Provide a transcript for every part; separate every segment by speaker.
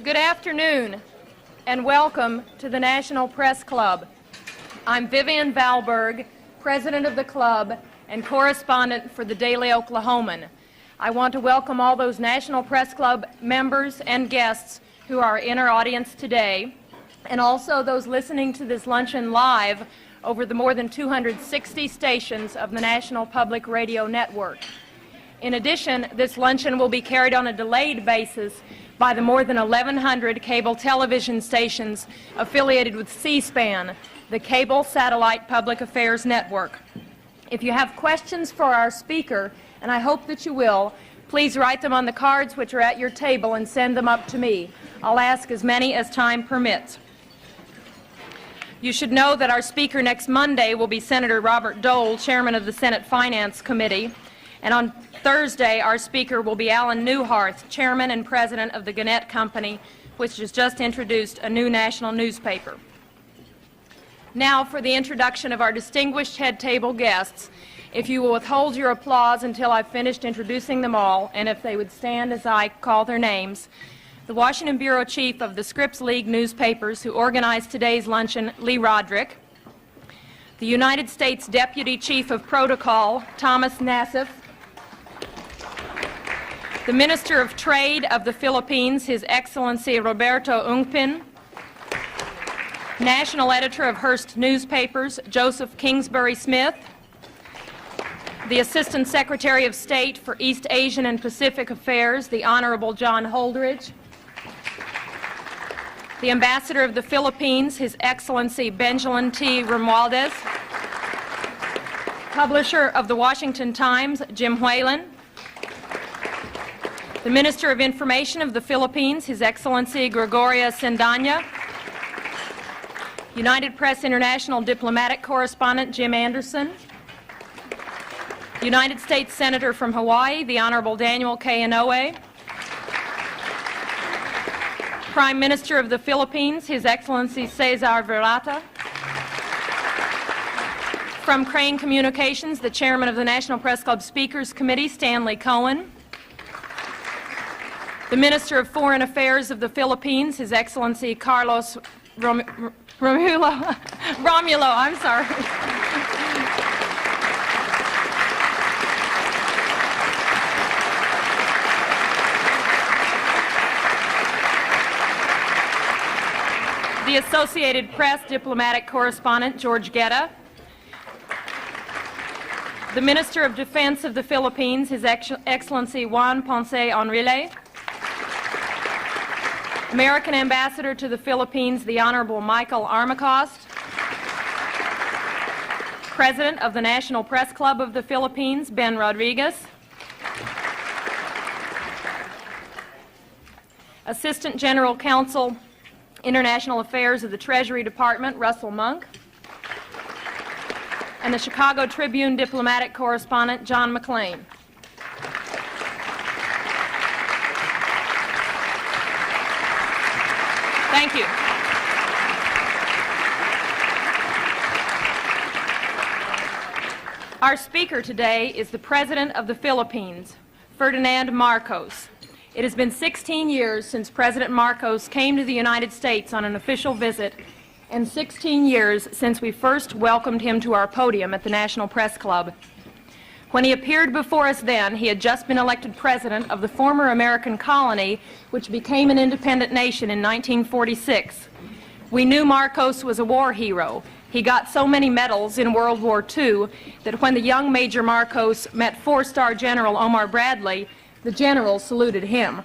Speaker 1: Good afternoon, and welcome to the National Press Club. I'm Vivian Valberg, president of the club and correspondent for the Daily Oklahoman. I want to welcome all those National Press Club members and guests who are in our audience today, and also those listening to this luncheon live over the more than 260 stations of the National Public Radio Network. In addition, this luncheon will be carried on a delayed basis by the more than 1,100 cable television stations affiliated with C-SPAN, the Cable Satellite Public Affairs Network. If you have questions for our speaker, and I hope that you will, please write them on the cards which are at your table and send them up to me. I'll ask as many as time permits. You should know that our speaker next Monday will be Senator Robert Dole, chairman of the Senate Finance Committee, and on Thursday our speaker will be Alan Newharth, chairman and president of the Gannett Company, which has just introduced a new national newspaper. Now for the introduction of our distinguished head table guests. If you will withhold your applause until I've finished introducing them all, and if they would stand as I call their names. The Washington Bureau Chief of the Scripps League newspapers who organized today's luncheon, Lee Roderick. The United States Deputy Chief of Protocol, Thomas Nassif. The Minister of Trade of the Philippines, His Excellency Roberto Ungpin. National Editor of Hearst Newspapers, Joseph Kingsbury Smith. The Assistant Secretary of State for East Asian and Pacific Affairs, the Honorable John Holdridge. The Ambassador of the Philippines, His Excellency Benjamin T. Romualdez. Publisher of the Washington Times, Jim Whalen. The Minister of Information of the Philippines, His Excellency Gregoria Sendanya. United Press International Diplomatic Correspondent Jim Anderson. United States Senator from Hawaii, the Honorable Daniel K. Inouye. Prime Minister of the Philippines, His Excellency Cesar Virata. From Crane Communications, the Chairman of the National Press Club Speakers Committee, Stanley Cohen. The Minister of Foreign Affairs of the Philippines, His Excellency Carlos Romulo, I'm sorry. The Associated Press Diplomatic Correspondent, George Guetta. The Minister of Defense of the Philippines, His Excellency Juan Ponce Enrile. American Ambassador to the Philippines, the Honorable Michael Armacost. President of the National Press Club of the Philippines, Ben Rodriguez. Assistant General Counsel, International Affairs of the Treasury Department, Russell Monk. And the Chicago Tribune Diplomatic Correspondent, John McClain. Thank you. Our speaker today is the President of the Philippines, Ferdinand Marcos. It has been 16 years since President Marcos came to the United States on an official visit, and 16 years since we first welcomed him to our podium at the National Press Club. When he appeared before us then, he had just been elected president of the former American colony, which became an independent nation in 1946. We knew Marcos was a war hero. He got so many medals in World War II that when the young Major Marcos met four-star General Omar Bradley, the general saluted him.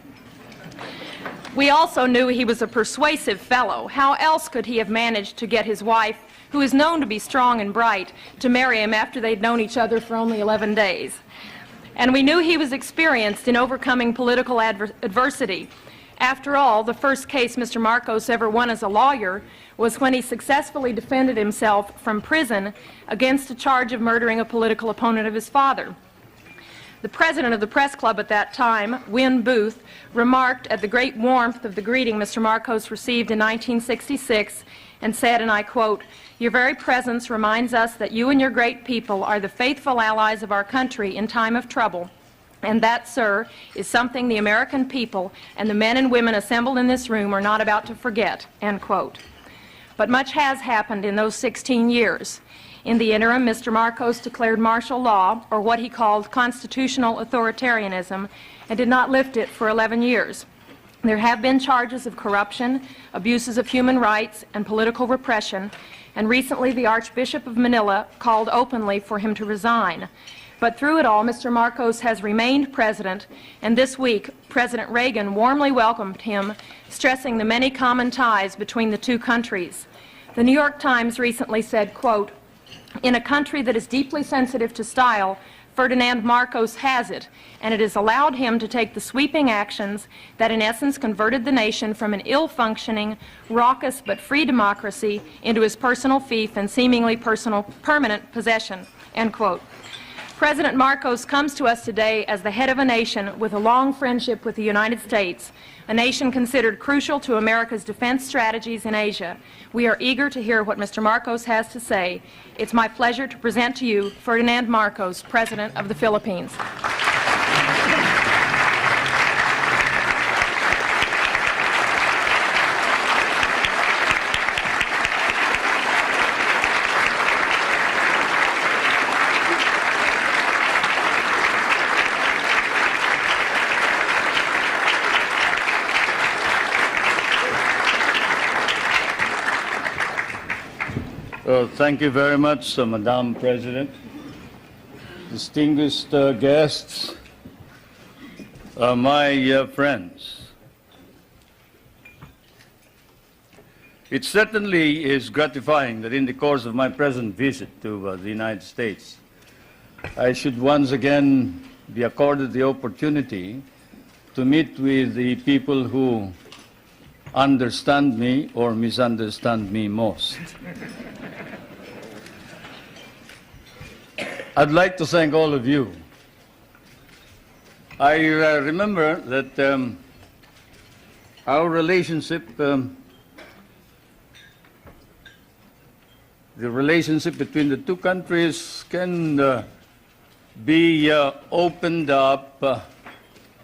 Speaker 1: We also knew he was a persuasive fellow. How else could he have managed to get his wife, who is known to be strong and bright, to marry him after they'd known each other for only 11 days? And we knew he was experienced in overcoming political adversity. After all, the first case Mr. Marcos ever won as a lawyer was when he successfully defended himself from prison against a charge of murdering a political opponent of his father. The president of the press club at that time, Win Booth, remarked at the great warmth of the greeting Mr. Marcos received in 1966 and said, and I quote, "Your very presence reminds us that you and your great people are the faithful allies of our country in time of trouble, And that, sir, is something the American people and the men and women assembled in this room are not about to forget," end quote. But much has happened in those 16 years. In the interim, Mr. Marcos declared martial law, or what he called constitutional authoritarianism, and did not lift it for 11 years. There have been charges of corruption, abuses of human rights, and political repression, and recently the Archbishop of Manila called openly for him to resign. But through it all, Mr. Marcos has remained president, and this week, President Reagan warmly welcomed him, stressing the many common ties between the two countries. The New York Times recently said, quote, "In a country that is deeply sensitive to style, Ferdinand Marcos has it, and it has allowed him to take the sweeping actions that in essence converted the nation from an ill-functioning, raucous but free democracy into his personal fief and seemingly permanent possession," end quote. President Marcos comes to us today as the head of a nation with a long friendship with the United States, a nation considered crucial to America's defense strategies in Asia. We are eager to hear what Mr. Marcos has to say. It's my pleasure to present to you Ferdinand Marcos, President of the Philippines.
Speaker 2: Thank you very much, Madam President. Distinguished guests, my friends. It certainly is gratifying that in the course of my present visit to the United States, I should once again be accorded the opportunity to meet with the people who understand me or misunderstand me most. I'd like to thank all of you. I remember that our relationship, the relationship between the two countries can be opened up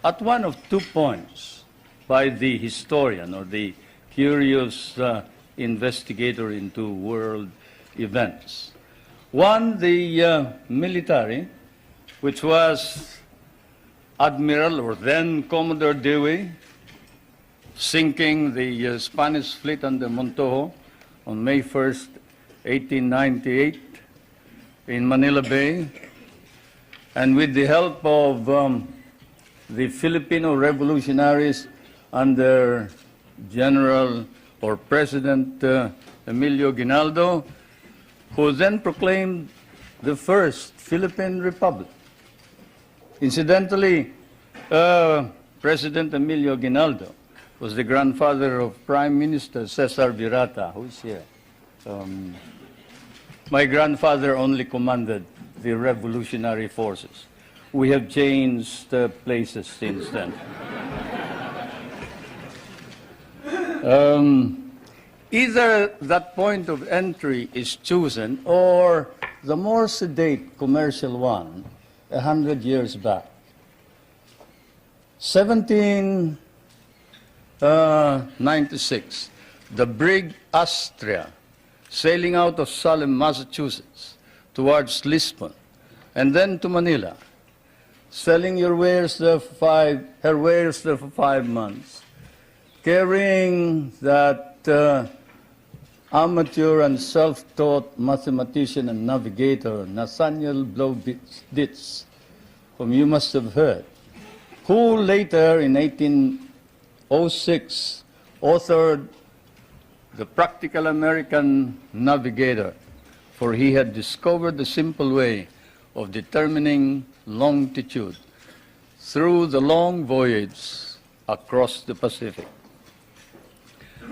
Speaker 2: at one of 2 points by the historian or the curious investigator into world events. One, the military, which was Admiral or then Commodore Dewey, sinking the Spanish fleet under Montojo on May 1st, 1898 in Manila Bay, and with the help of the Filipino revolutionaries under General or President Emilio Aguinaldo, who then proclaimed the first Philippine Republic. Incidentally, President Emilio Aguinaldo was the grandfather of Prime Minister Cesar Virata, who is here. My grandfather only commanded the revolutionary forces. We have changed places since then. Either that point of entry is chosen or the more sedate commercial one 100 years back. 1796, the brig Astrea, sailing out of Salem, Massachusetts, towards Lisbon, and then to Manila, selling her wares there for 5 months, carrying that amateur and self-taught mathematician and navigator, Nathaniel Blow-Ditz, whom you must have heard, who later, in 1806, authored The Practical American Navigator, for he had discovered the simple way of determining longitude through the long voyage across the Pacific.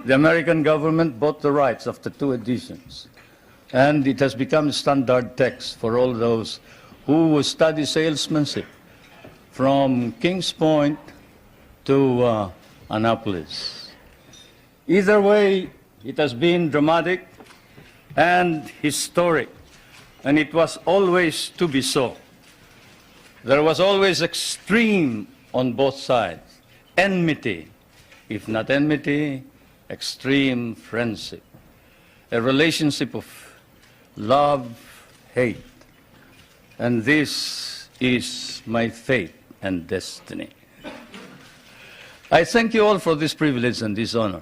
Speaker 2: The American government bought the rights after 2 editions, and it has become standard text for all those who study salesmanship from Kings Point to Annapolis. Either way, it has been dramatic and historic, and it was always to be so. There was always extreme on both sides, enmity, if not enmity, extreme friendship, a relationship of love, hate. And this is my fate and destiny. I thank you all for this privilege and this honor.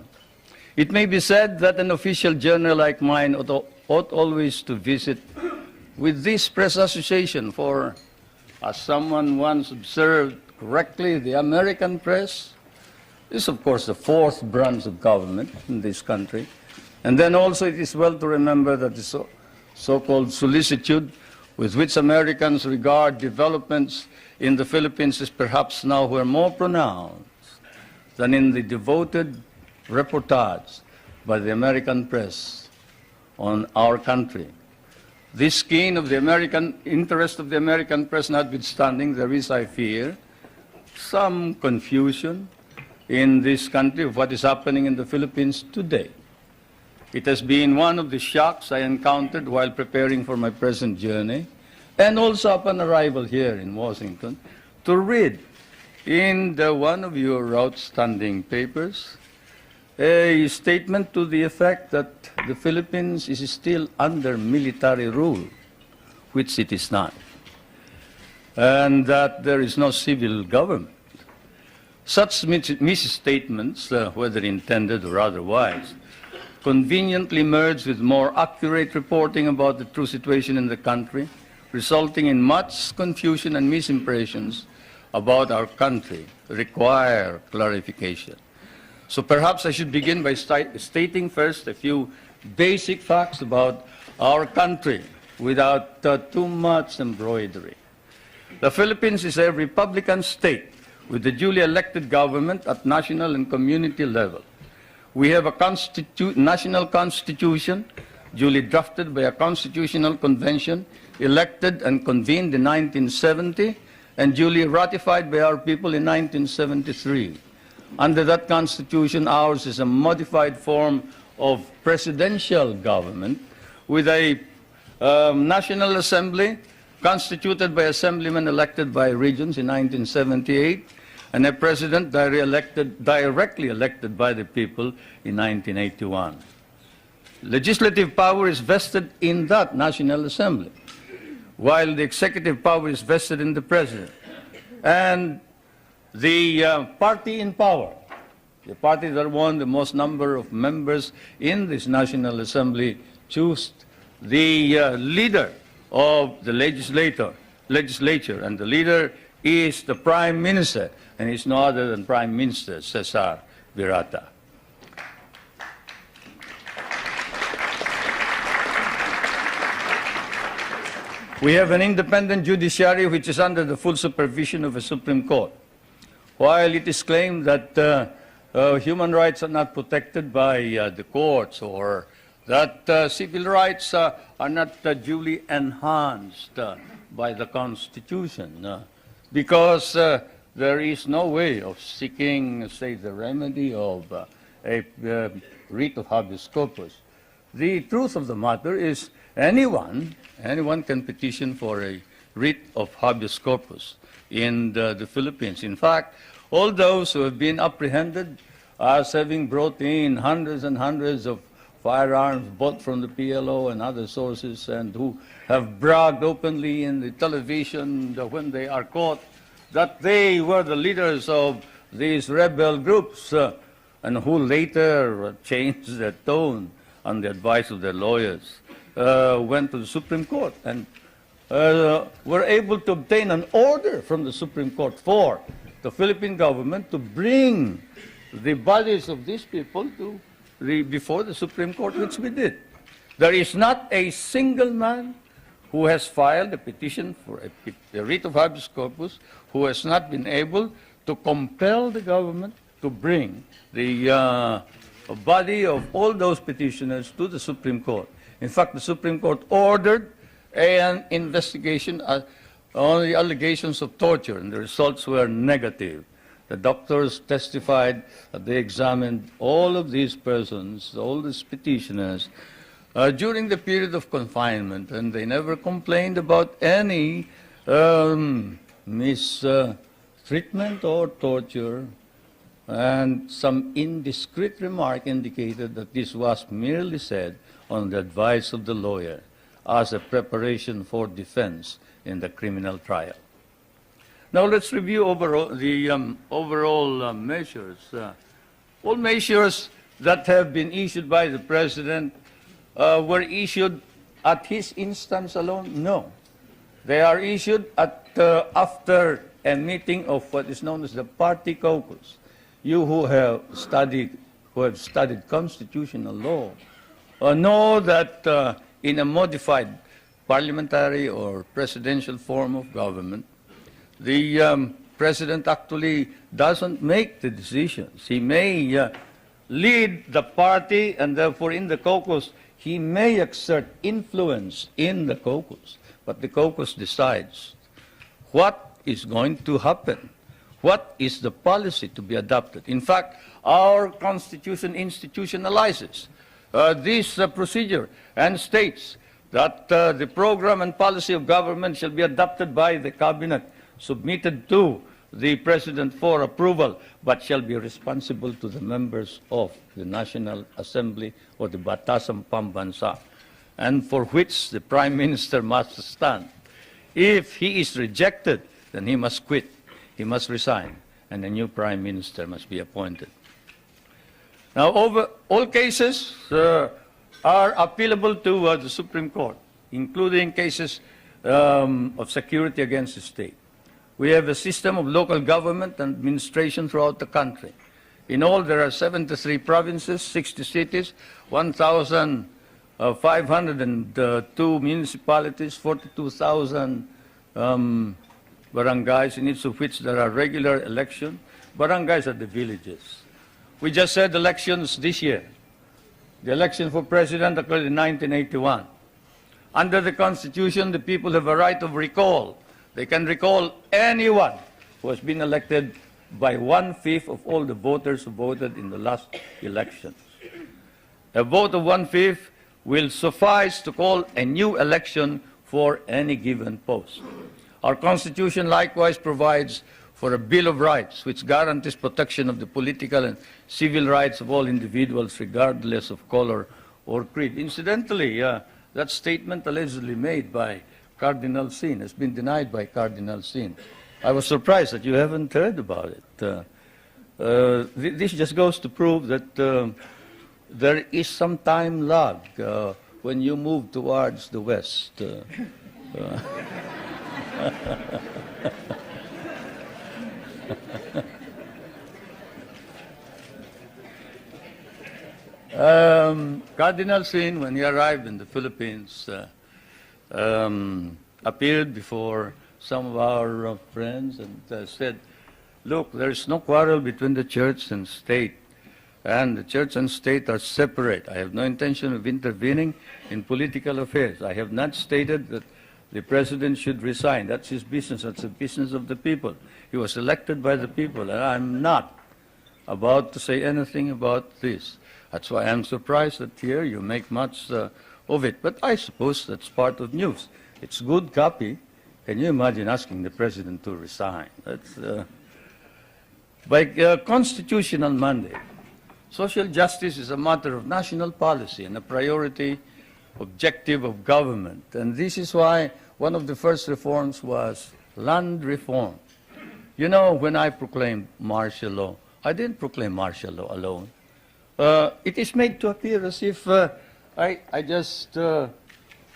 Speaker 2: It may be said that an official journal like mine ought always to visit with this press association, for, as someone once observed correctly, the American press is, of course, the fourth branch of government in this country. And then also it is well to remember that the so-called solicitude with which Americans regard developments in the Philippines is perhaps nowhere more pronounced than in the devoted reportage by the American press on our country. This keen of the American interest of the American press notwithstanding, there is, I fear, some confusion in this country of what is happening in the Philippines today. It has been one of the shocks I encountered while preparing for my present journey, and also upon arrival here in Washington, to read in one of your outstanding papers a statement to the effect that the Philippines is still under military rule, which it is not, and that there is no civil government. Such misstatements, whether intended or otherwise, conveniently merge with more accurate reporting about the true situation in the country, resulting in much confusion and misimpressions about our country, require clarification. So perhaps I should begin by stating first a few basic facts about our country without too much embroidery. The Philippines is a republican state with a duly elected government at national and community level. We have a national constitution duly drafted by a constitutional convention elected and convened in 1970 and duly ratified by our people in 1973. Under that constitution, ours is a modified form of presidential government with a National Assembly constituted by assemblymen elected by regions in 1978 and a president directly elected by the people in 1981. Legislative power is vested in that National Assembly, while the executive power is vested in the president. And the party in power, the party that won the most number of members in this National Assembly, choose the leader of the legislature, and the leader is the Prime Minister, and he's no other than Prime Minister Cesar Virata. We have an independent judiciary which is under the full supervision of a Supreme Court. While it is claimed that human rights are not protected by the courts, or that civil rights are not duly enhanced by the Constitution, because there is no way of seeking, say, the remedy of a writ of habeas corpus. The truth of the matter is anyone can petition for a writ of habeas corpus in the Philippines. In fact, all those who have been apprehended as having brought in hundreds and hundreds of firearms bought from the PLO and other sources, and who have bragged openly in the television when they are caught that they were the leaders of these rebel groups, and who later changed their tone on the advice of their lawyers, went to the Supreme Court and were able to obtain an order from the Supreme Court for the Philippine government to bring the bodies of these people to before the Supreme Court, which we did. There is not a single man who has filed a petition for a writ of habeas corpus who has not been able to compel the government to bring the body of all those petitioners to the Supreme Court. In fact, the Supreme Court ordered an investigation on the allegations of torture, and the results were negative. The doctors testified that they examined all of these persons, all these petitioners, during the period of confinement, and they never complained about any mistreatment or torture, and some indiscreet remark indicated that this was merely said on the advice of the lawyer as a preparation for defense in the criminal trial. Now let's review the overall measures. All measures that have been issued by the President were issued at his instance alone? No. They are issued after a meeting of what is known as the party caucus. You who have studied constitutional law know that in a modified parliamentary or presidential form of government, the President actually doesn't make the decisions. He may lead the party, and therefore in the caucus, he may exert influence in the caucus, but the caucus decides what is going to happen, what is the policy to be adopted. In fact, our Constitution institutionalizes this procedure and states that the program and policy of government shall be adopted by the cabinet, submitted to the President for approval, but shall be responsible to the members of the National Assembly or the Batasang Pambansa, and for which the Prime Minister must stand. If he is rejected, then he must quit, he must resign, and a new Prime Minister must be appointed. Now, all cases are appealable to the Supreme Court, including cases of security against the state. We have a system of local government and administration throughout the country. In all, there are 73 provinces, 60 cities, 1,502 municipalities, 42,000 barangays, in each of which there are regular elections. Barangays are the villages. We just had elections this year. The election for president occurred in 1981. Under the Constitution, the people have a right of recall. They can recall anyone who has been elected by 1/5 of all the voters who voted in the last elections. A vote of 1/5 will suffice to call a new election for any given post. Our Constitution likewise provides for a Bill of Rights, which guarantees protection of the political and civil rights of all individuals, regardless of color or creed. Incidentally, that statement allegedly made by Cardinal Sin has been denied by Cardinal Sin. I was surprised that you haven't heard about it. This just goes to prove that there is some time lag when you move towards the West. Cardinal Sin, when he arrived in the Philippines, appeared before some of our friends and said, look, there is no quarrel between the church and state, and the church and state are separate. I have no intention of intervening in political affairs. I have not stated that the president should resign. That's his business. That's the business of the people. He was elected by the people, and I'm not about to say anything about this. That's why I'm surprised that here you make much of it. But I suppose that's part of news. It's good copy. Can you imagine asking the president to resign? That's, by constitutional mandate, social justice is a matter of national policy and a priority objective of government. And this is why one of the first reforms was land reform. You know, when I proclaimed martial law, I didn't proclaim martial law alone. It is made to appear as if I just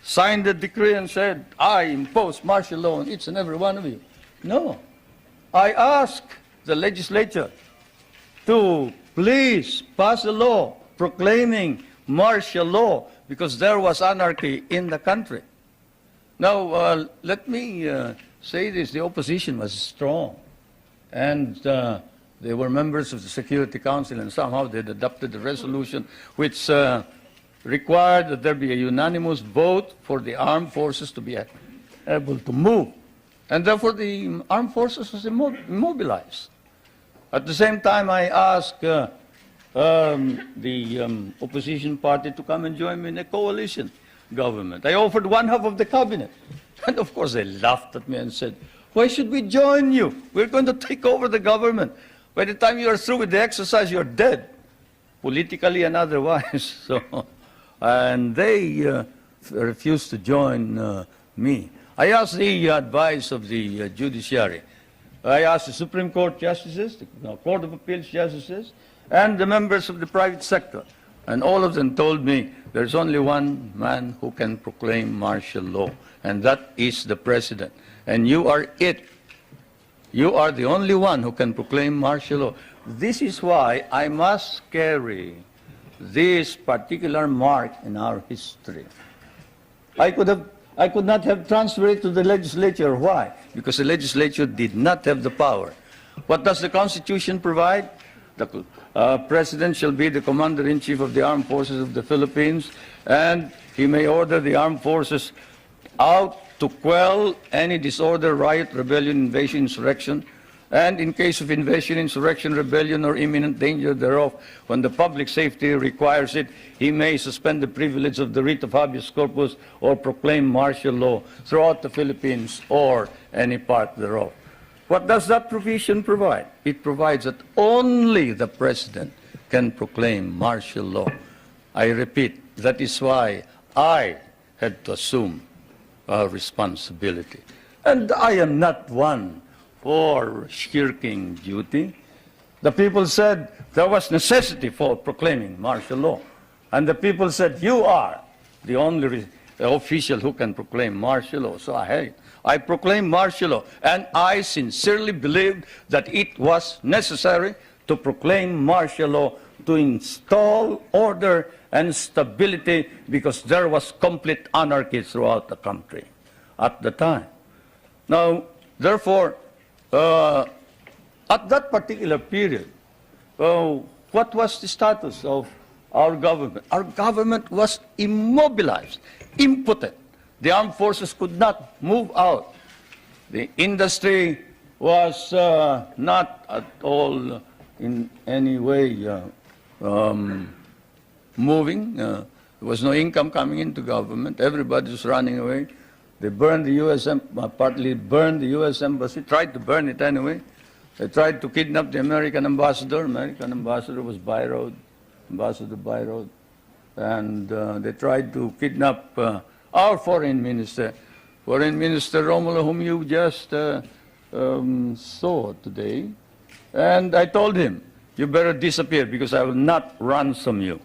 Speaker 2: signed the decree and said, I impose martial law on each and every one of you. No. I asked the legislature to please pass a law proclaiming martial law because there was anarchy in the country. Now, let me say this. The opposition was strong. And they were members of the Security Council, and somehow they had adopted a resolution which required that there be a unanimous vote for the armed forces to be able to move. And therefore, the armed forces was immobilized. At the same time, I asked the opposition party to come and join me in a coalition government. I offered 1/2 of the cabinet. And of course, they laughed at me and said, Why should we join you? We're going to take over the government. By the time you are through with the exercise, you're dead, politically and otherwise. So, and they refused to join me. I asked the advice of the judiciary. I asked the Supreme Court justices, the Court of Appeals justices, and the members of the private sector. And all of them told me there's only one man who can proclaim martial law, and that is the president. And you are it. You are the only one who can proclaim martial law. This is why I must carry this particular mark in our history. I could not have transferred it to the legislature. Why? Because the legislature did not have the power. What does the Constitution provide? The President shall be the Commander-in-Chief of the Armed Forces of the Philippines, and he may order the armed forces out to quell any disorder, riot, rebellion, invasion, insurrection, and in case of invasion, insurrection, rebellion, or imminent danger thereof, when the public safety requires it, he may suspend the privilege of the writ of habeas corpus or proclaim martial law throughout the Philippines or any part thereof. What does that provision provide? It provides that only the President can proclaim martial law. I repeat, that is why I had to assume responsibility. And I am not one for shirking duty. The people said there was necessity for proclaiming martial law. And the people said, you are the only official who can proclaim martial law. So I proclaimed martial law. And I sincerely believed that it was necessary to proclaim martial law to install order and stability, because there was complete anarchy throughout the country at the time. Now, therefore, at that particular period, what was the status of our government? Our government was immobilized, impotent. The armed forces could not move out. The industry was not at all in any way moving. There was no income coming into government. Everybody was running away. They burned the U.S. Partly burned the U.S. Embassy, tried to burn it anyway. They tried to kidnap the American ambassador. American ambassador was Byroad, Ambassador Byroad. And they tried to kidnap our foreign minister, Romulo, whom you just saw today. And I told him, you better disappear because I will not ransom you.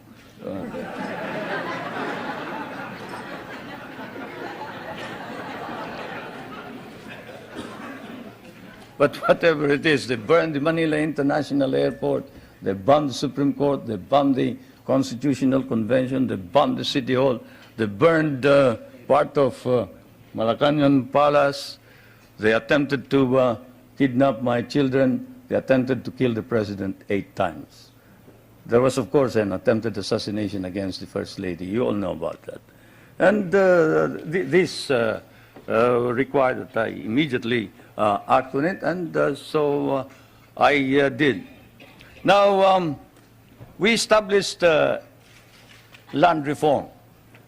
Speaker 2: But whatever it is, they burned the Manila International Airport, they bombed the Supreme Court, they bombed the Constitutional Convention, they bombed the City Hall, they burned part of Malacanang Palace, they attempted to kidnap my children, they attempted to kill the President 8 times. There was, of course, an attempted assassination against the First Lady. You all know about that. And this required that I immediately act on it, and so I did. Now, we established land reform.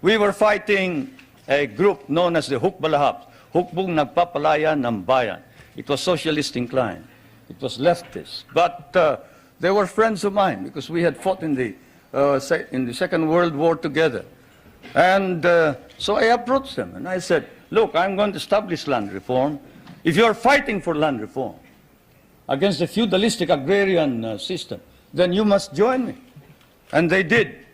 Speaker 2: We were fighting a group known as the Hukbalahap, Hukbong Nagpapalaya ng Bayan. It was socialist inclined. It was leftist. But they were friends of mine because we had fought in the Second World War together. And so I approached them and I said, look, I'm going to establish land reform. If you're fighting for land reform against the feudalistic agrarian system, then you must join me. And they did.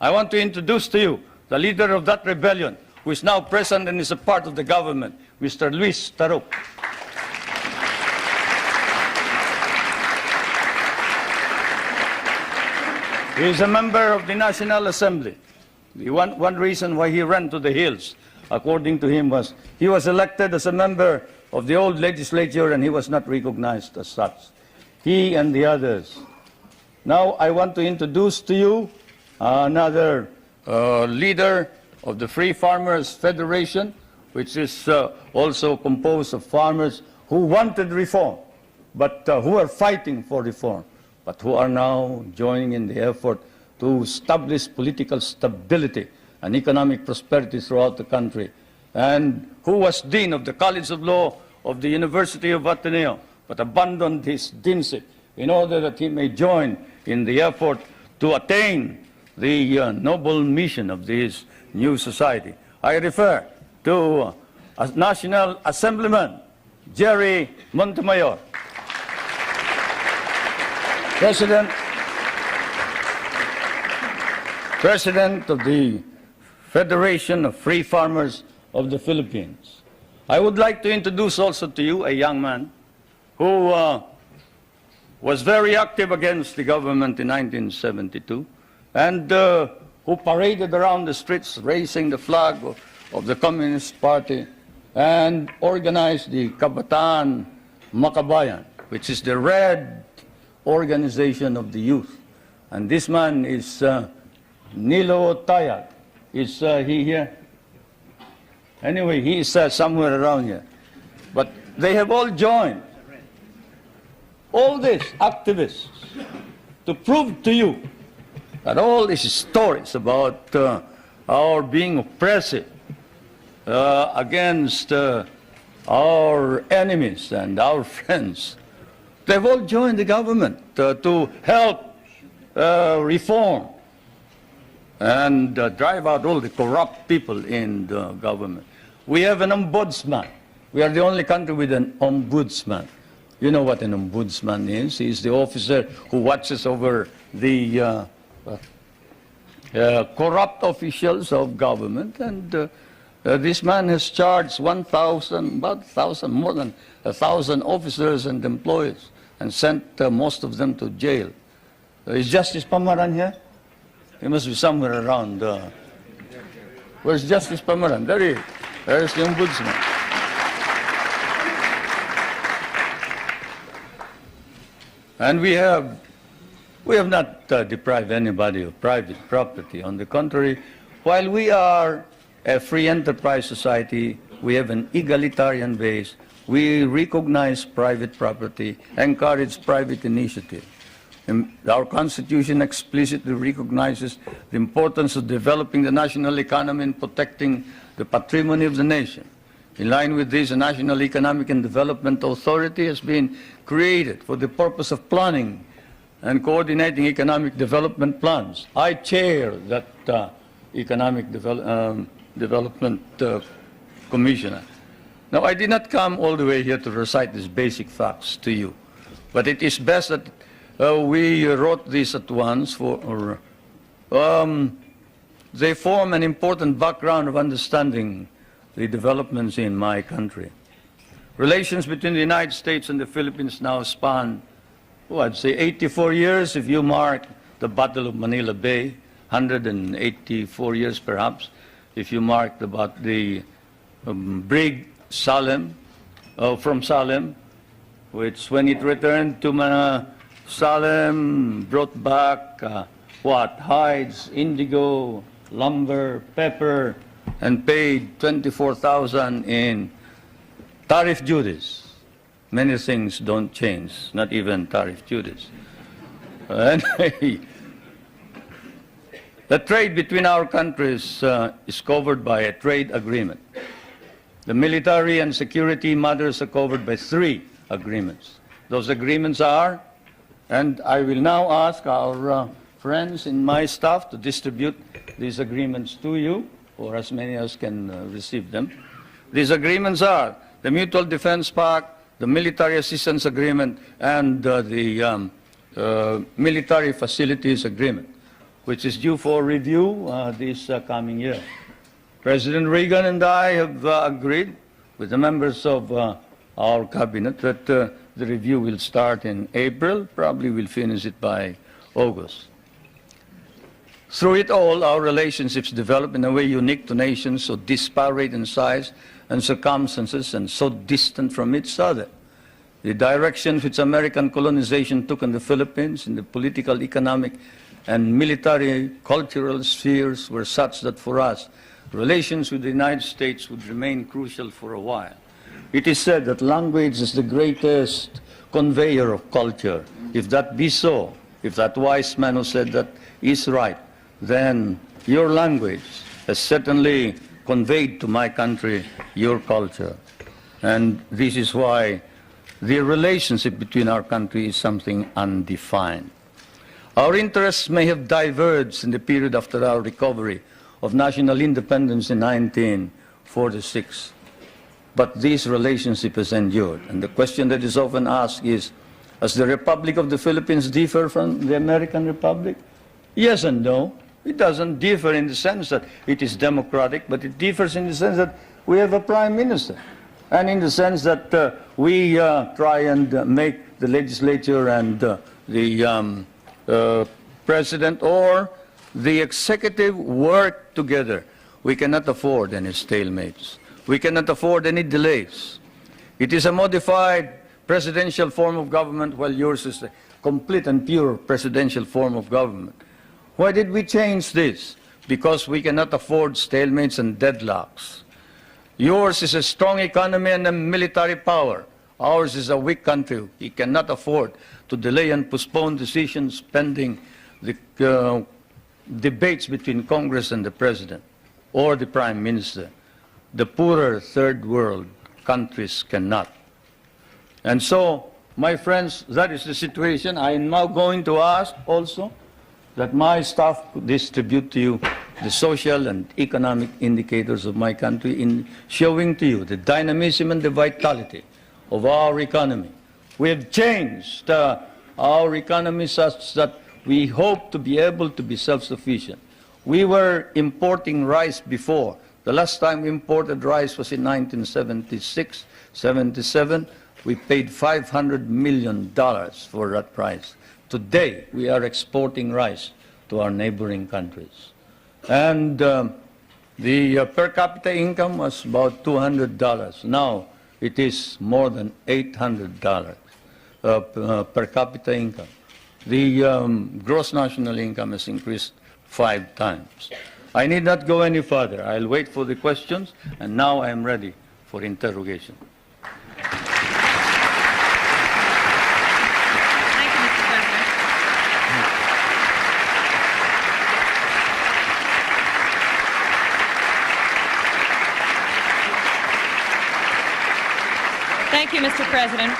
Speaker 2: I want to introduce to you the leader of that rebellion, who is now present and is a part of the government, Mr. Luis Taruk. He is a member of the National Assembly. The one reason why he ran to the hills, according to him, was he was elected as a member of the old legislature and he was not recognized as such. He and the others. Now I want to introduce to you another leader of the Free Farmers Federation, which is also composed of farmers who wanted reform, but who are fighting for reform, but who are now joining in the effort to establish political stability and economic prosperity throughout the country, and who was Dean of the College of Law of the University of Ateneo, but abandoned his deanship in order that he may join in the effort to attain the noble mission of this new society. I refer to National Assemblyman Jerry Montemayor, President of the Federation of Free Farmers of the Philippines. I would like to introduce also to you a young man who was very active against the government in 1972 and who paraded around the streets raising the flag of the Communist Party and organized the Kabataan Makabayan, which is the red organization of the youth. And this man is Nilo Tayag. Is he here? Anyway, he is somewhere around here. But they have all joined, all these activists, to prove to you that all these stories about our being oppressive against our enemies and our friends, they've all joined the government to help reform and drive out all the corrupt people in the government. We have an ombudsman. We are the only country with an ombudsman. You know what an ombudsman is. He is the officer who watches over the corrupt officials of government. And this man has charged more than 1,000 officers and employees and sent most of them to jail. Is Justice Pamaran here? He must be somewhere around. Where's Justice Pamaran? There he is. There's the ombudsman. And we have not deprived anybody of private property. On the contrary, while we are a free enterprise society, we have an egalitarian base. We recognize private property, encourage private initiative. And our Constitution explicitly recognizes the importance of developing the national economy and protecting the patrimony of the nation. In line with this, a National Economic and Development Authority has been created for the purpose of planning and coordinating economic development plans. I chair that Economic Development Commission. Now, I did not come all the way here to recite these basic facts to you, but it is best that we wrote this at once they form an important background of understanding the developments in my country. Relations between the United States and the Philippines now span, I'd say 84 years if you mark the Battle of Manila Bay, 184 years perhaps if you mark the brig Salem, from Salem, which when it returned to Salem brought back hides, indigo, lumber, pepper, and paid 24,000 in tariff duties. Many things don't change, not even tariff duties. Anyway, the trade between our countries is covered by a trade agreement. The military and security matters are covered by 3 agreements. Those agreements are, and I will now ask our friends in my staff to distribute these agreements to you, or as many as can receive them. These agreements are the Mutual Defense Pact, the Military Assistance Agreement, and the Military Facilities Agreement, which is due for review this coming year. President Reagan and I have agreed with the members of our cabinet that the review will start in April, probably we'll finish it by August. Through it all, our relationships develop in a way unique to nations so disparate in size and circumstances and so distant from each other. The direction which American colonization took in the Philippines in the political, economic, and military, cultural spheres were such that for us, relations with the United States would remain crucial for a while. It is said that language is the greatest conveyor of culture. If that be so, if that wise man who said that is right, then your language has certainly conveyed to my country your culture. And this is why the relationship between our countries is something undefined. Our interests may have diverged in the period after our recovery of national independence in 1946, but this relationship has endured. And the question that is often asked is, does the Republic of the Philippines differ from the American Republic? Yes and no. It doesn't differ in the sense that it is democratic, but it differs in the sense that we have a prime minister, and in the sense that we try and make the legislature and the president or the executive work together. We cannot afford any stalemates. We cannot afford any delays. It is a modified presidential form of government, while yours is a complete and pure presidential form of government. Why did we change this? Because we cannot afford stalemates and deadlocks. Yours is a strong economy and a military power. Ours is a weak country. We cannot afford to delay and postpone decisions pending the debates between Congress and the President or the Prime Minister. The poorer third world countries cannot. And so, my friends, that is the situation. I am now going to ask also that my staff distribute to you the social and economic indicators of my country in showing to you the dynamism and the vitality of our economy. We have changed our economy such that we hope to be able to be self-sufficient. We were importing rice before. The last time we imported rice was in 1976, 77. We paid $500 million for that rice. Today, we are exporting rice to our neighboring countries. And the per capita income was about $200. Now, it is more than $800 per capita income. The gross national income has increased 5 times. I need not go any further. I'll wait for the questions, and now I am ready for interrogation.
Speaker 1: Thank you, Mr. President. Thank you, Mr. President.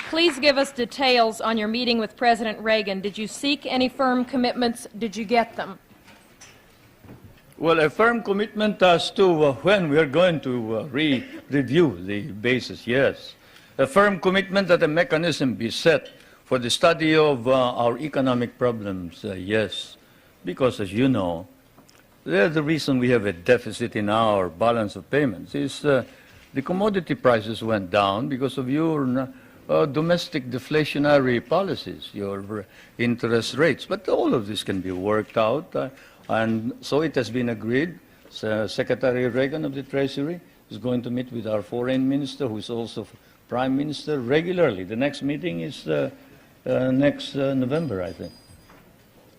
Speaker 1: Please give us details on your meeting with President Reagan. Did you seek any firm commitments? Did you get them?
Speaker 2: Well, a firm commitment as to when we are going to review the basis, yes. A firm commitment that a mechanism be set for the study of our economic problems, yes. Because, as you know, the reason we have a deficit in our balance of payments is the commodity prices went down because of your domestic deflationary policies, your interest rates. But all of this can be worked out, and so it has been agreed. Secretary Reagan of the Treasury is going to meet with our foreign minister, who is also prime minister, regularly. The next meeting is next November, I think.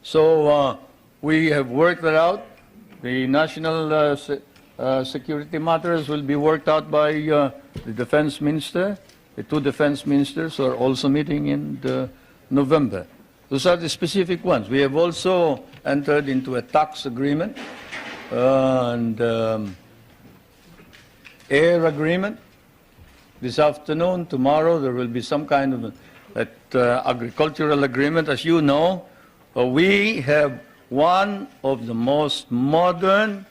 Speaker 2: So we have worked that out. The national security matters will be worked out by the defense minister. The 2 defense ministers are also meeting in November. Those are the specific ones. We have also entered into a tax agreement and air agreement. This afternoon, tomorrow, there will be some kind of agricultural agreement. As you know, we have one of the most modern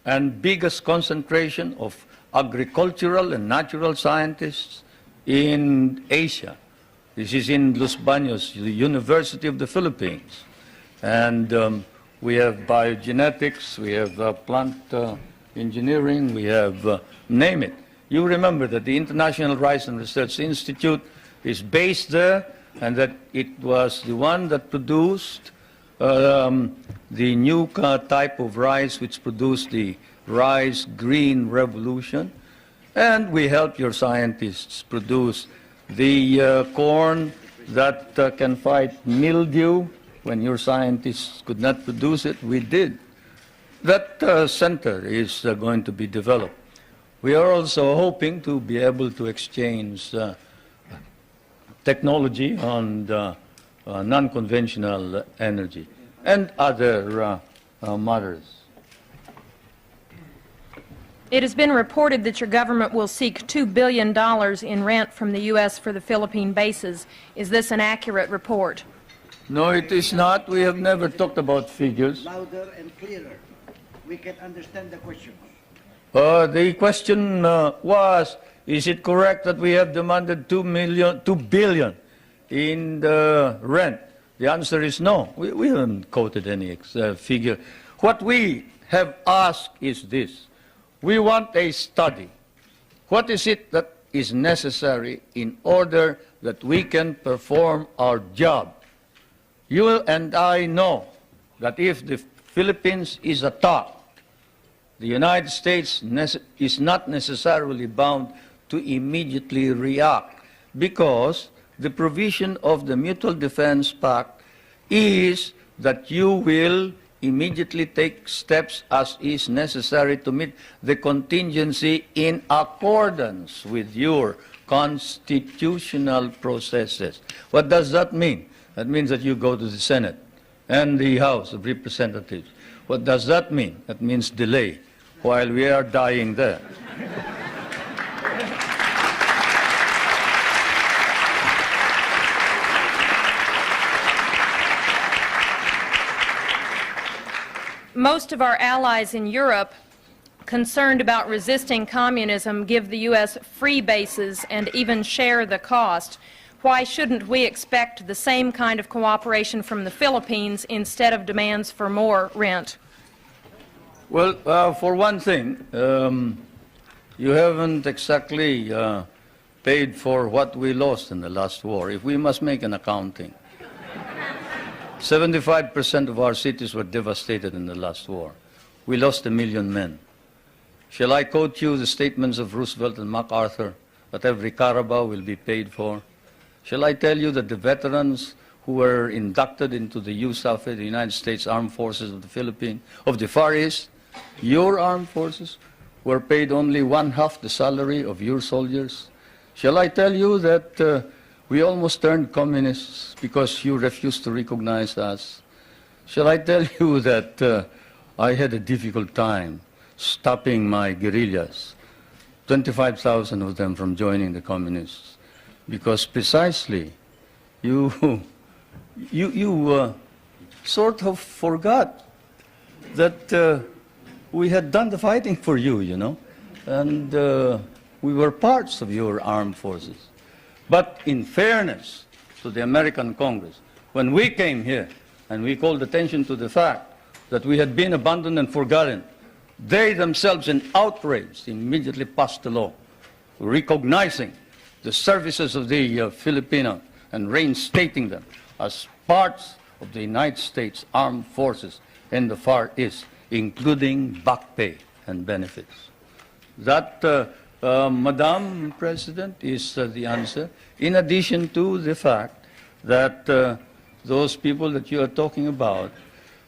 Speaker 2: and biggest concentration of agricultural and natural scientists in Asia. This is in Los Baños, the University of the Philippines. And we have biogenetics, we have plant engineering, we have, name it. You remember that the International Rice and Research Institute is based there, and that it was the one that produced the new type of rice which produced the rice green revolution. And we help your scientists produce the corn that can fight mildew. When your scientists could not produce it, we did. That center is going to be developed. We are also hoping to be able to exchange technology on non-conventional energy and other matters.
Speaker 1: It has been reported that your government will seek $2 billion in rent from the U.S. for the Philippine bases. Is this an accurate report?
Speaker 2: No, it is not. We have never talked about figures.
Speaker 3: Louder and clearer. We can understand the question.
Speaker 2: The question was, is it correct that we have demanded $2 billion in the rent? The answer is no. We haven't quoted any figure. What we have asked is this. We want a study. What is it that is necessary in order that we can perform our job? You and I know that if the Philippines is attacked, the United States is not necessarily bound to immediately react because the provision of the Mutual Defense Pact is that you will immediately take steps as is necessary to meet the contingency in accordance with your constitutional processes. What does that mean? That means that you go to the Senate and the House of Representatives. What does that mean? That means delay while we are dying there.
Speaker 1: Most of our allies in Europe, concerned about resisting communism, give the U.S. free bases and even share the cost. Why shouldn't we expect the same kind of cooperation from the Philippines instead of demands for more rent?
Speaker 2: Well, for one thing, you haven't exactly paid for what we lost in the last war. If we must make an accounting, 75% of our cities were devastated in the last war. We lost 1 million men. Shall I quote you the statements of Roosevelt and MacArthur that every Carabao will be paid for? Shall I tell you that the veterans who were inducted into the USAF, the United States Armed Forces of the Philippines, of the Far East, your armed forces, were paid only 1/2 the salary of your soldiers? Shall I tell you that we almost turned communists because you refused to recognize us? Shall I tell you that I had a difficult time stopping my guerrillas, 25,000 of them from joining the communists, because precisely you sort of forgot that we had done the fighting for you, you know, and we were parts of your armed forces. But in fairness to the American Congress, when we came here and we called attention to the fact that we had been abandoned and forgotten, they themselves, in outrage, immediately passed a law recognizing the services of the Filipinos and reinstating them as parts of the United States Armed Forces in the Far East, including back pay and benefits. That, Madam President, is the answer, in addition to the fact that those people that you are talking about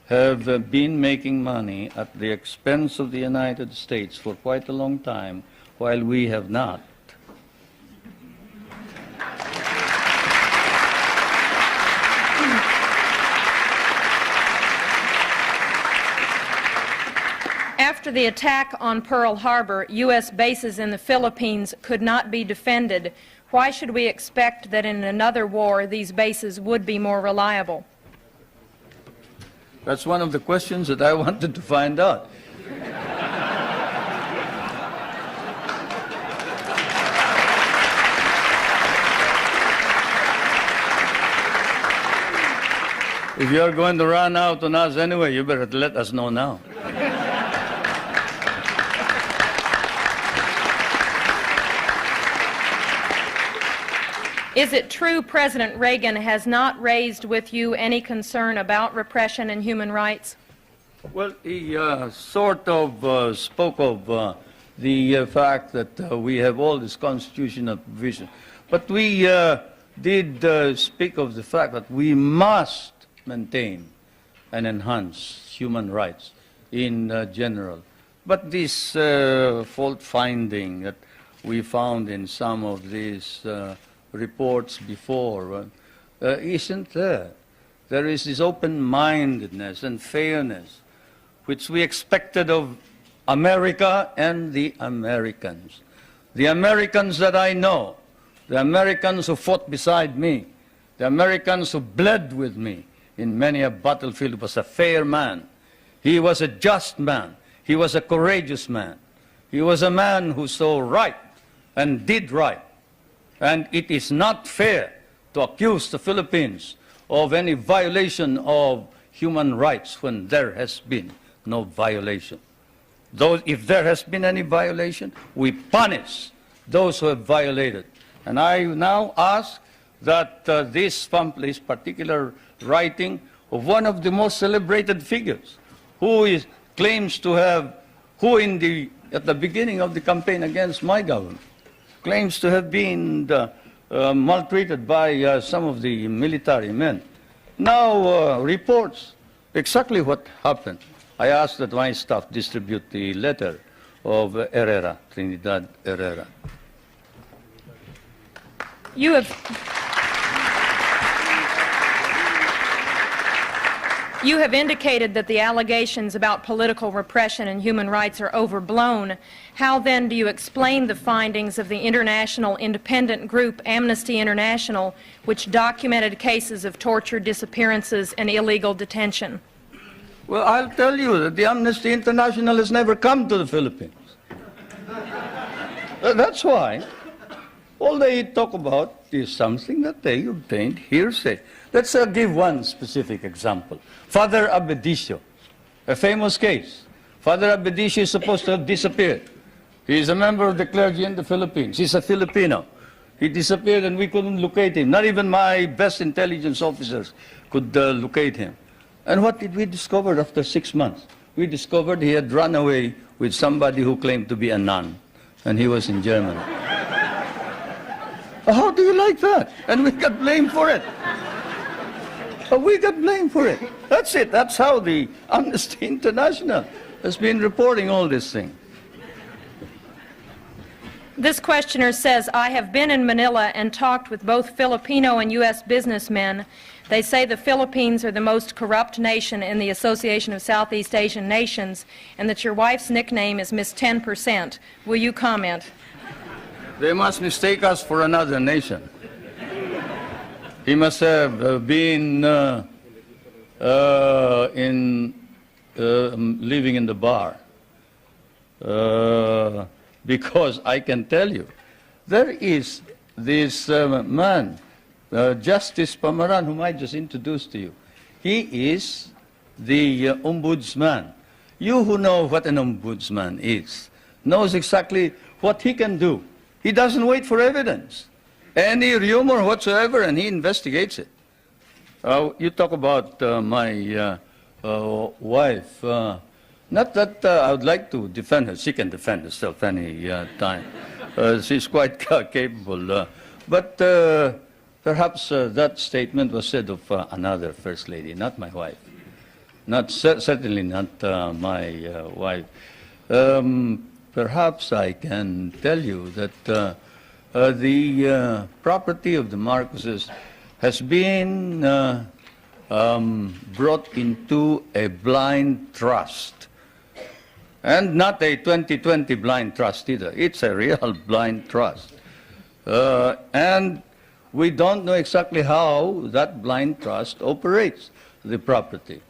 Speaker 2: have been making money at the expense of the United States for quite a long time, while we have not.
Speaker 1: After the attack on Pearl Harbor, U.S. bases in the Philippines could not be defended. Why should we expect that in another war these bases would be more reliable?
Speaker 2: That's one of the questions that I wanted to find out. If you're going to run out on us anyway, you better let us know now.
Speaker 1: Is it true President Reagan has not raised with you any concern about repression and human rights?
Speaker 2: Well, he sort of spoke of the fact that we have all this constitutional provision. But we did speak of the fact that we must maintain and enhance human rights in general. But this fault finding that we found in some of these reports before isn't there. There is this open-mindedness and fairness which we expected of America and the Americans. The Americans that I know, the Americans who fought beside me, the Americans who bled with me in many a battlefield, was a fair man. He was a just man. He was a courageous man. He was a man who saw right and did right. And it is not fair to accuse the Philippines of any violation of human rights when there has been no violation. If there has been any violation, we punish those who have violated. And I now ask that this particular writing of one of the most celebrated figures, who claims to have, at the beginning of the campaign against my government, claims to have been maltreated by some of the military men, now reports exactly what happened. I ask that my staff distribute the letter of Herrera, Trinidad Herrera.
Speaker 1: You have indicated that the allegations about political repression and human rights are overblown. How then do you explain the findings of the international independent group Amnesty International, which documented cases of torture, disappearances, and illegal detention?
Speaker 2: Well, I'll tell you that the Amnesty International has never come to the Philippines. That's why all they talk about is something that they obtained hearsay. Let's give one specific example. Father Abedicio, a famous case. Father Abedicio is supposed to have disappeared. He is a member of the clergy in the Philippines. He's a Filipino. He disappeared and we couldn't locate him. Not even my best intelligence officers could locate him. And what did we discover after 6 months? We discovered he had run away with somebody who claimed to be a nun, and he was in Germany. How do you like that? And we got blamed for it. We got blamed for it. That's it. That's how the Amnesty International has been reporting all this thing.
Speaker 1: This questioner says, I have been in Manila and talked with both Filipino and U.S. businessmen. They say the Philippines are the most corrupt nation in the Association of Southeast Asian Nations, and that your wife's nickname is Miss 10%. Will you comment?
Speaker 2: They must mistake us for another nation. He must have been living in the bar. Because I can tell you, there is this man, Justice Pamaran, whom I just introduced to you. He is the ombudsman. You who know what an ombudsman is, knows exactly what he can do. He doesn't wait for evidence. Any rumor whatsoever, and he investigates it. You talk about my wife. Not that I would like to defend her. She can defend herself any time. She's quite capable. But perhaps that statement was said of another First Lady, not my wife. Certainly not my wife. Perhaps I can tell you that the property of the Marcoses has been brought into a blind trust. And not a 2020 blind trust either. It's a real blind trust. And we don't know exactly how that blind trust operates the property.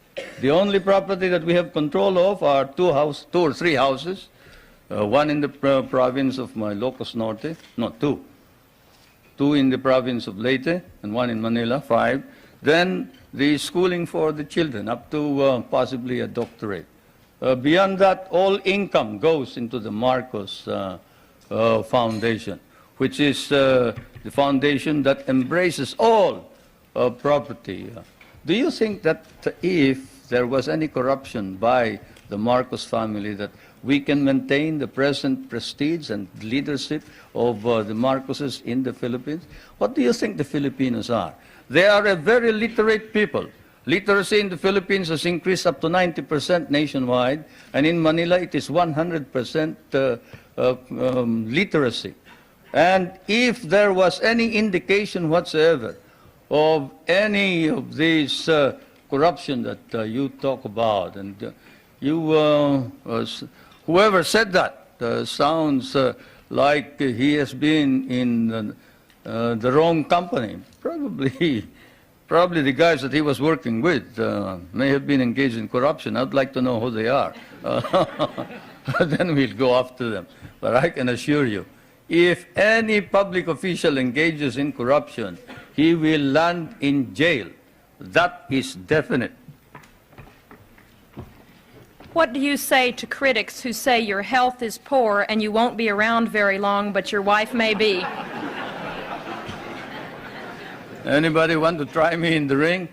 Speaker 2: The only property that we have control of are two or three houses, one in the province of Ilocos Norte, no, two. Two in the province of Leyte and one in Manila, 5. Then the schooling for the children, up to possibly a doctorate. Beyond that, all income goes into the Marcos Foundation, which is the foundation that embraces all property. Do you think that if there was any corruption by the Marcos family, that we can maintain the present prestige and leadership of the Marcoses in the Philippines? What do you think the Filipinos are? They are a very literate people. Literacy in the Philippines has increased up to 90% nationwide, and in Manila it is 100% literacy. And if there was any indication whatsoever of any of these corruption that you talk about, and you Whoever said that sounds like he has been in the wrong company. Probably the guys that he was working with may have been engaged in corruption. I'd like to know who they are. Then we'll go after them. But I can assure you, if any public official engages in corruption, he will land in jail. That is definite.
Speaker 1: What do you say to critics who say your health is poor and you won't be around very long, but your wife may be?
Speaker 2: Anybody want to try me in the ring?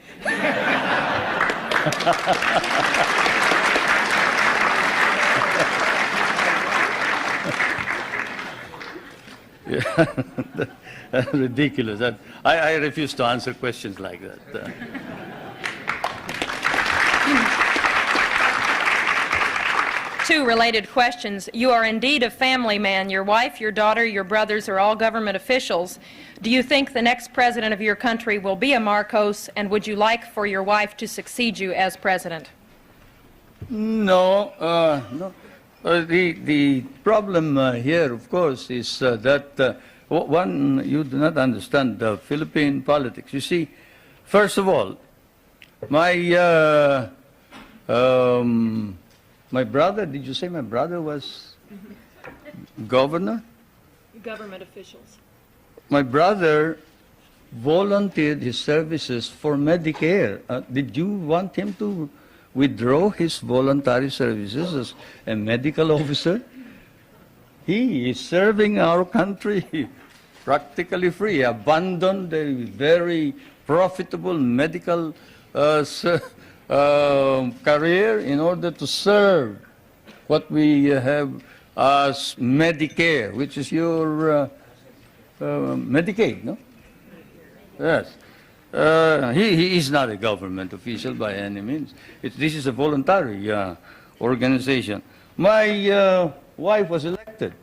Speaker 2: Yeah, that's ridiculous. I refuse to answer questions like that.
Speaker 1: Two related questions. You are indeed a family man. Your wife, your daughter, your brothers are all government officials. Do you think the next president of your country will be a Marcos, and would you like for your wife to succeed you as president?
Speaker 2: No, no. The problem here, of course, is that one, you do not understand the Philippine politics. You see, first of all, my brother, did you say my brother was governor?
Speaker 1: Government officials.
Speaker 2: My brother volunteered his services for Medicare. Did you want him to withdraw his voluntary services as a medical officer? He is serving our country practically free, abandoned a very profitable medical career in order to serve what we have as Medicare, which is your Medicaid, no? Yes. He is not a government official by any means. This is a voluntary organization. My wife was elected.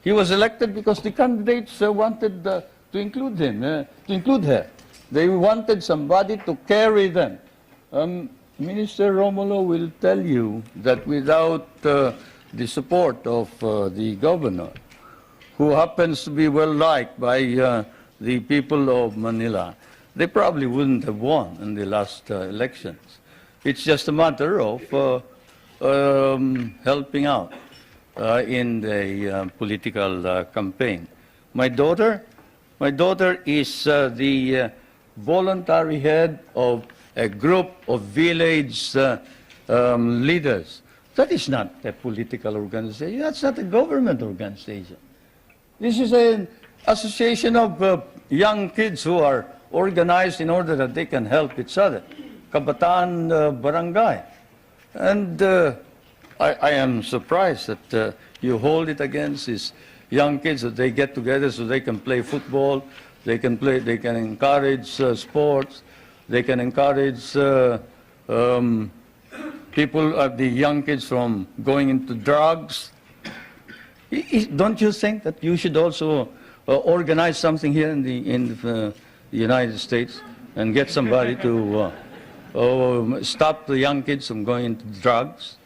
Speaker 2: He was elected because the candidates wanted to include him, to include her. They wanted somebody to carry them. Minister Romulo will tell you that without the support of the governor, who happens to be well liked by the people of Manila, they probably wouldn't have won in the last elections. It's just a matter of helping out in the political campaign. My daughter is the voluntary head of a group of village leaders. That is not a political organization. That's not a government organization. This is an association of young kids who are organized in order that they can help each other. Kabataan Barangay. And I am surprised that you hold it against these young kids, that they get together so they can play football, they can encourage sports, they can encourage people, the young kids from going into drugs. Don't you think that you should also organize something here in the United States and get somebody to stop the young kids from going into drugs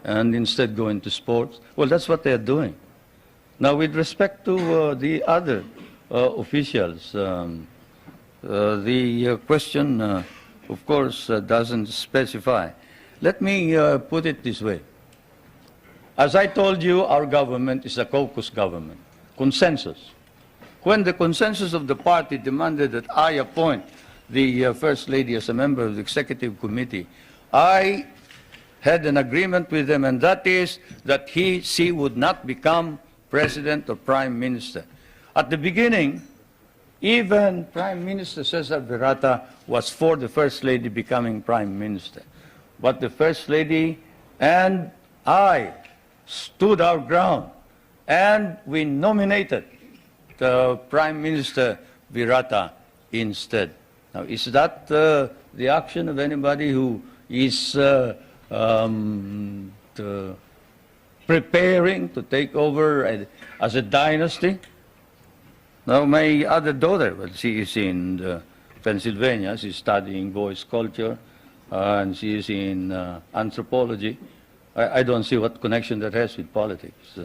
Speaker 2: and instead go into sports? Well, that's what they're doing. Now, with respect to the other officials, the question, of course, doesn't specify. Let me put it this way. As I told you, our government is a caucus government, consensus. When the consensus of the party demanded that I appoint the First Lady as a member of the Executive Committee, I had an agreement with them, and that is that she would not become President or Prime Minister. At the beginning, even Prime Minister Cesar Virata was for the First Lady becoming Prime Minister. But the First Lady and I stood our ground, and we nominated the Prime Minister Virata instead. Now, is that the action of anybody who is preparing to take over as a dynasty? Now, my other daughter, well, she is in Pennsylvania. She's studying voice culture, and she is in anthropology. I don't see what connection that has with politics.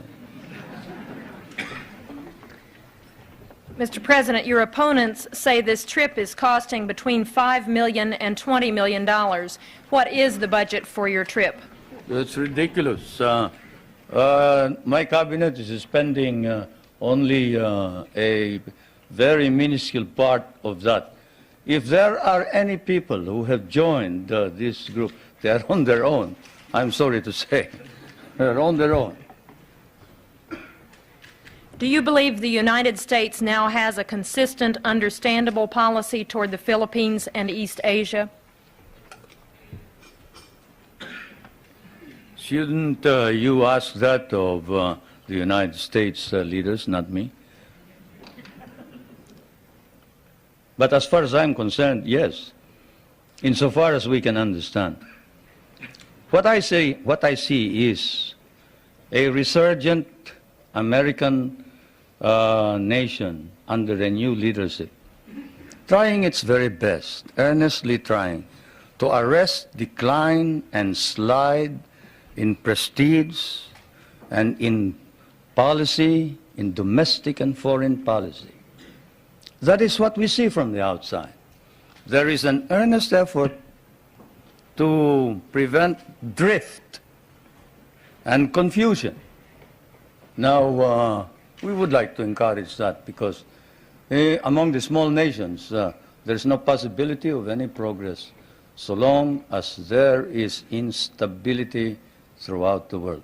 Speaker 1: Mr. President, your opponents say this trip is costing between $5 million and $20 million. What is the budget for your trip?
Speaker 2: It's ridiculous. My cabinet is spending only a very minuscule part of that. If there are any people who have joined this group, they are on their own. I'm sorry to say. They're on their own.
Speaker 1: Do you believe the United States now has a consistent, understandable policy toward the Philippines and East Asia?
Speaker 2: Shouldn't you ask that of the United States leaders, not me? But as far as I'm concerned, yes, insofar as we can understand. What I see is a resurgent American nation under a new leadership, trying its very best, earnestly trying to arrest decline and slide in prestige and in policy, in domestic and foreign policy. That is what we see from the outside. There is an earnest effort to prevent drift and confusion. Now, we would like to encourage that because among the small nations, there's no possibility of any progress so long as there is instability throughout the world.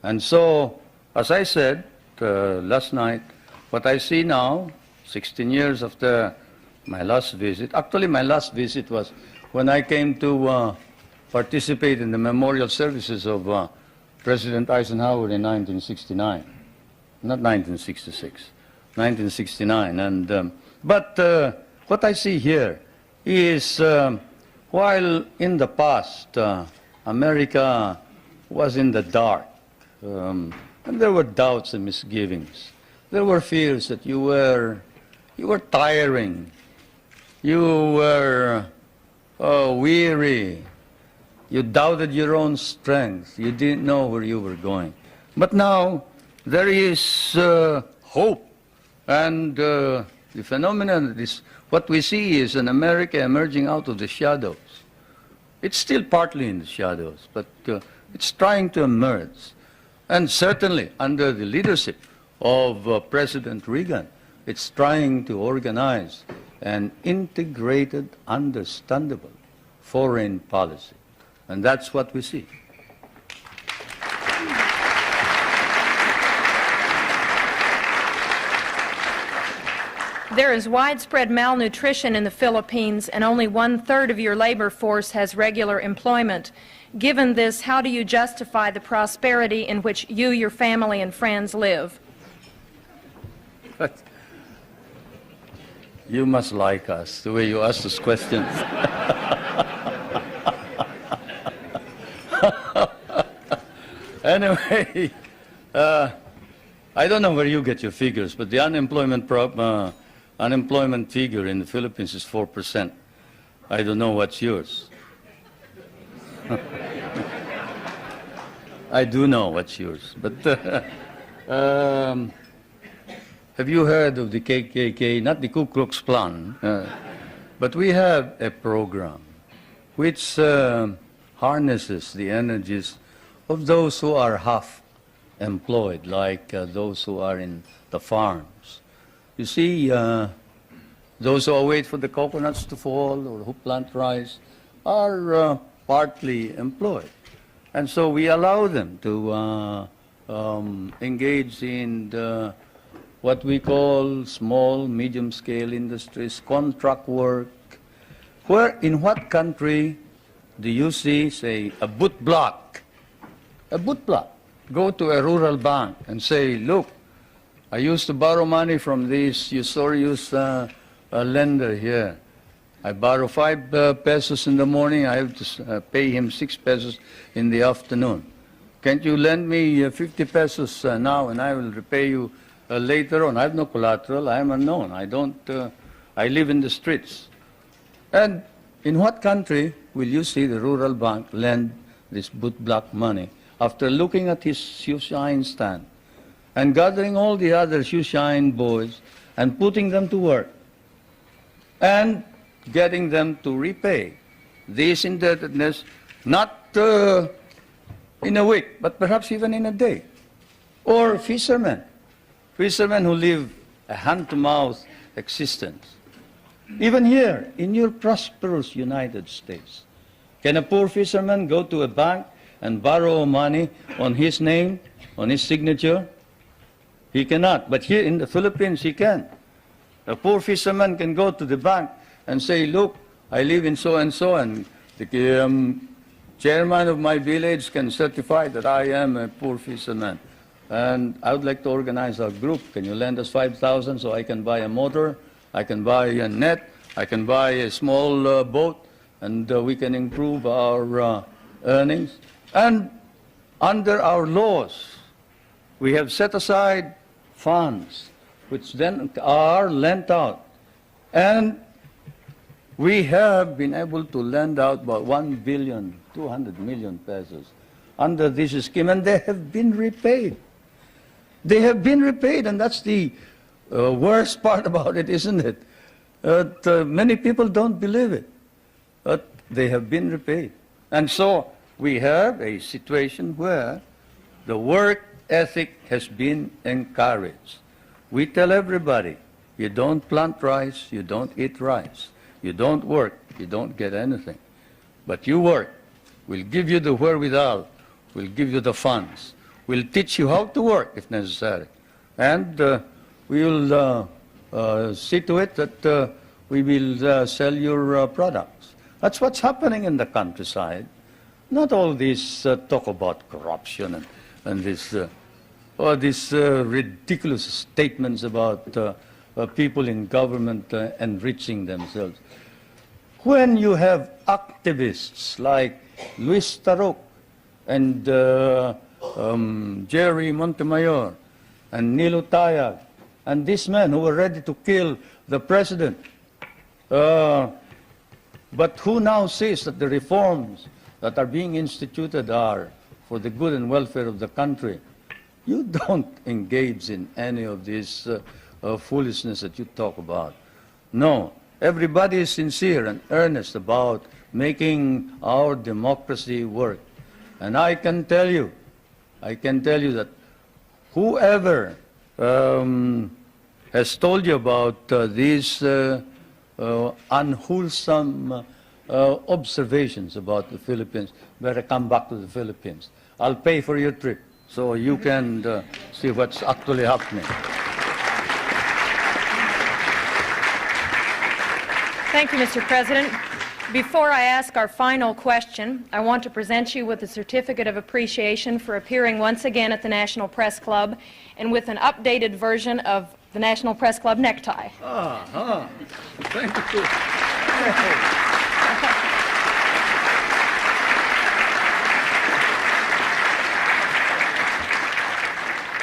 Speaker 2: And so, as I said last night, what I see now, 16 years after my last visit, actually my last visit was when I came to participate in the memorial services of President Eisenhower in 1969. Not 1966, 1969. And, but what I see here is while in the past America was in the dark, and there were doubts and misgivings. There were fears that you were tiring, you were weary, you doubted your own strength, you didn't know where you were going. But now there is hope, and the phenomenon is what we see is an America emerging out of the shadows. It's still partly in the shadows, but it's trying to emerge. And certainly under the leadership of President Reagan, it's trying to organize an integrated, understandable foreign policy. And that's what we see.
Speaker 1: There is widespread malnutrition in the Philippines, and only 1/3 of your labor force has regular employment. Given this, how do you justify the prosperity in which you, your family, and friends live?
Speaker 2: You must like us, the way you ask those questions. Anyway, I don't know where you get your figures, but the unemployment figure in the Philippines is 4%. I don't know what's yours. I do know what's yours, but have you heard of the KKK, not the Ku Klux Klan, but we have a program which harnesses the energies of those who are half employed, like those who are in the farms. You see, those who await for the coconuts to fall or who plant rice are partly employed. And so we allow them to engage in what we call small, medium-scale industries, contract work. Where, in what country do you see, say, a boot block? A boot block. Go to a rural bank and say, look, I used to borrow money from this usurious lender here. I borrow 5 pesos in the morning, I have to pay him 6 pesos in the afternoon. Can't you lend me 50 pesos now and I will repay you later on? I have no collateral, I am unknown, I live in the streets. And in what country will you see the rural bank lend this bootblack money, after looking at his shoeshine stand and gathering all the other shoeshine boys and putting them to work and getting them to repay this indebtedness, not in a week, but perhaps even in a day. Or fishermen who live a hand-to-mouth existence. Even here, in your prosperous United States, can a poor fisherman go to a bank and borrow money on his name, on his signature? He cannot. But here in the Philippines, he can. A poor fisherman can go to the bank and say, look, I live in so-and-so, and the chairman of my village can certify that I am a poor fisherman. And I would like to organize a group. Can you lend us 5,000 so I can buy a motor, I can buy a net, I can buy a small boat, and we can improve our earnings. And under our laws, we have set aside funds which then are lent out. And we have been able to lend out about 1,200 million pesos under this scheme, and they have been repaid. They have been repaid, and that's the worst part about it, isn't it? Many people don't believe it, but they have been repaid. And so we have a situation where the work ethic has been encouraged. We tell everybody, you don't plant rice, you don't eat rice. You don't work, you don't get anything. But you work. We'll give you the wherewithal. We'll give you the funds. We'll teach you how to work if necessary. And we'll see to it that we will sell your products. That's what's happening in the countryside. Not all this talk about corruption and this ridiculous statements about people in government enriching themselves. When you have activists like Luis Tarok and Jerry Montemayor and Nilo Tayag and these men who were ready to kill the president, but who now says that the reforms that are being instituted are for the good and welfare of the country, you don't engage in any of this foolishness that you talk about. No, everybody is sincere and earnest about making our democracy work. And I can tell you that whoever has told you about these unwholesome observations about the Philippines, better come back to the Philippines. I'll pay for your trip so you can see what's actually happening.
Speaker 1: Thank you, Mr. President. Before I ask our final question, I want to present you with a certificate of appreciation for appearing once again at the National Press Club and with an updated version of the National Press Club necktie.
Speaker 2: Thank you.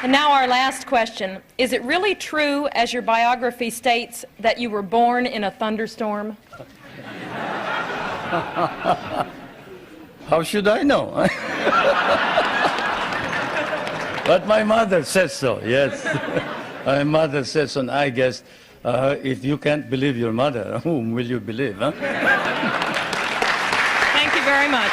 Speaker 1: And now our last question. Is it really true, as your biography states, that you were born in a thunderstorm?
Speaker 2: How should I know? But my mother says so, yes. My mother says so, and I guess if you can't believe your mother, whom will you believe, huh?
Speaker 1: Thank you very much.